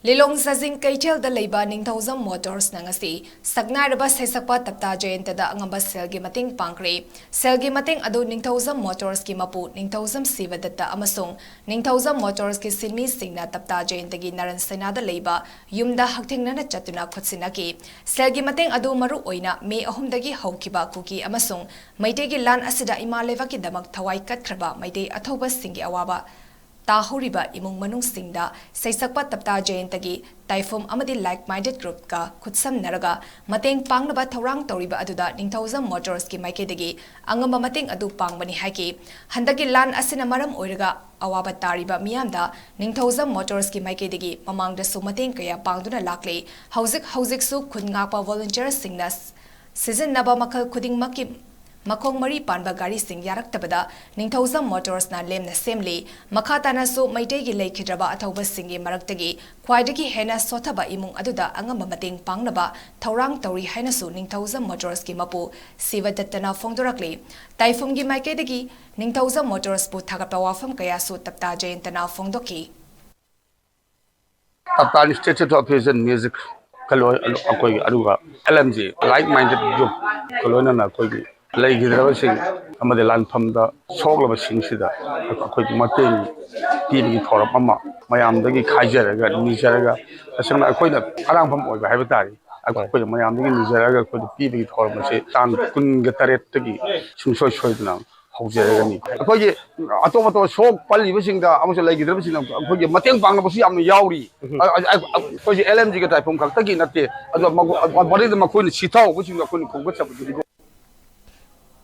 Lilong Sazing Kaichel the Leba Ningthozam Motors Nangasi, Sagnaraba Sesakpa Tapta Jayantada Angamba 𝗟𝗏𝗏 Pankre, 𝗟𝗏𝗏 Adu Ningthozam Motors 𝗏𝗏𝗏 𝗟𝗏𝗏 𝗏𝗏𝗏 Amasung, Ningthozam Motors ki Sinmi Singna Tapta Jayantagi Naran Senada Leba, Yumda Haktingnana Chatuna Kutsinaki, 𝗟𝗏𝗏 Adu Maru Oina, May Ahumdagi Haukiba Kuki Amasung, Maitegi Lan Asida Imalevaki Damak Tawai Katkraba, Maite Athoba Singi Awaba. ꯇꯥꯍꯧꯔꯤꯕ ꯏꯃꯨꯡ ꯃꯅꯨꯡꯁꯤꯡꯗ ꯁꯩꯁꯛꯄ ꯇꯞꯇꯥ ꯖꯌꯟꯇꯒꯤ ꯇꯥꯏꯐꯝ ꯑꯃꯗꯤ like minded ꯒ꯭ꯔꯨꯞꯀ ꯈꯨꯠꯁꯝꯅꯔꯒ ꯃꯇꯦꯡ ꯄꯥꯡꯅꯕ ꯊꯧꯔꯥꯡ ꯇꯧꯔꯤꯕ ꯑꯗꯨꯗ ꯅꯤꯡꯊꯧꯖꯝ ꯃꯣꯇꯣꯔꯁꯀꯤ ꯃꯥꯏꯀꯩꯗꯒꯤ ꯑꯉꯝꯕ ꯃꯇꯦꯡ ꯑꯗꯨ ꯄꯥꯡꯕꯅꯤ ꯍꯥꯏꯈꯤ ꯍꯟꯗꯛꯀꯤ ꯂꯥꯟ ꯑꯁꯤꯅ ꯃꯔꯝ ꯑꯣꯏꯔꯒ ꯑꯋꯥꯕ ꯇꯥꯔꯤꯕ ꯃꯤꯌꯥꯝꯗ ꯅꯤꯡꯊꯧꯖꯝ ꯃꯣꯇꯣꯔꯁꯀꯤ ꯃꯥꯏꯀꯩꯗꯒꯤ ꯃꯃꯥꯡꯗꯁꯨ ꯃꯇꯦꯡ ꯀꯌꯥ ꯄꯥꯡꯗꯨꯅ ꯂꯥꯛꯂꯤ ꯍꯧꯖꯤꯛꯁꯨ ꯈꯨꯟ ꯉꯥꯛꯄ ꯚꯣꯂꯨꯟꯇꯤꯌꯔꯁꯤꯡꯅ ꯁꯤꯖꯤꯟꯅꯕ ꯃꯈꯜ ꯈꯨꯗꯤꯡꯃꯛꯀꯤ Makong Mari Panba Gari Sing Yaraktabada, Ningthozam Motors na Lemna Semli, Makatanasu Maitegi Lake Hidraba Atoba Singi Maraktagi, Kwaidaki Hena Sotaba Imung Aduda Angamba Mating Pangnaba, Taurang Tori Henasu Ningthozam Motors ki Mapu, 𝗟𝗏𝗏 Fongdorakli, Taifumgi Maikedagi, Ningthozam Motors pu Thagapawafam Kayasu Tapta Jayantana Fongdoki. Tapta Institute of Music Music Kaloi Akoi Aruga, LMG, like-minded group, Colonel Akoi. 𝗟𝗏𝗏 ꯑꯃꯗꯤ ꯂꯥꯟꯐꯝꯗ ꯁꯣꯛꯂꯕꯁꯤꯡꯁꯤꯗ ꯑꯩꯈꯣꯏꯒꯤ ꯃꯇꯦꯡ ꯄꯤꯕꯒꯤ ꯊꯧꯔꯝ ꯑꯃ ꯃꯌꯥꯝꯗꯒꯤ ꯈꯥꯏꯖꯔꯒ ꯅꯤꯖꯔꯒ ꯇꯁꯦꯡꯅ ꯑꯩꯈꯣꯏꯅ ꯑꯔꯥꯡꯐꯝ ꯑꯣꯏꯕ ꯍꯥꯏꯕ ꯇꯥꯔꯦ ꯑꯩꯈꯣꯏꯅ ꯃꯌꯥꯝꯗꯒꯤ ꯅꯤꯖꯔꯒ ꯑꯩꯈꯣꯏꯅ ꯄꯤꯕꯒꯤ ꯊꯧꯔꯝ ꯑꯁꯤ ꯇꯥꯡ 28ꯗꯒꯤ ꯁꯨꯡꯁꯣꯏ ꯁꯣꯏꯗꯅ ꯍꯧꯖꯔꯒꯅꯤ ꯑꯩꯈꯣꯏꯒꯤ ꯑꯇꯣꯞ ꯁꯣꯛ ꯄꯜꯂꯤꯕꯁꯤꯡꯗ ꯑꯃꯁꯨꯡ ꯂꯩꯈꯤꯗ꯭ꯔꯕꯁꯤꯡꯗ ꯑꯩꯈꯣꯏꯒꯤ ꯃꯇꯦꯡ ꯄꯥꯡꯅꯕꯁꯨ ꯌꯥꯝꯅ ꯌꯥꯎꯔꯤ ꯑꯩꯈꯣꯏꯒꯤ LMGꯒꯤ ꯇꯥꯏꯐꯝ ꯈꯛꯇꯒꯤ ꯅꯠꯇꯦ ꯑꯗꯣ ꯃꯗꯨꯗ ꯃꯈꯣꯏꯅ ꯁꯤꯊꯧꯕꯁꯤꯡꯗ ꯑꯩꯈꯣꯏꯅ ꯈꯣꯡꯒꯠꯆꯕꯗꯨꯅꯤ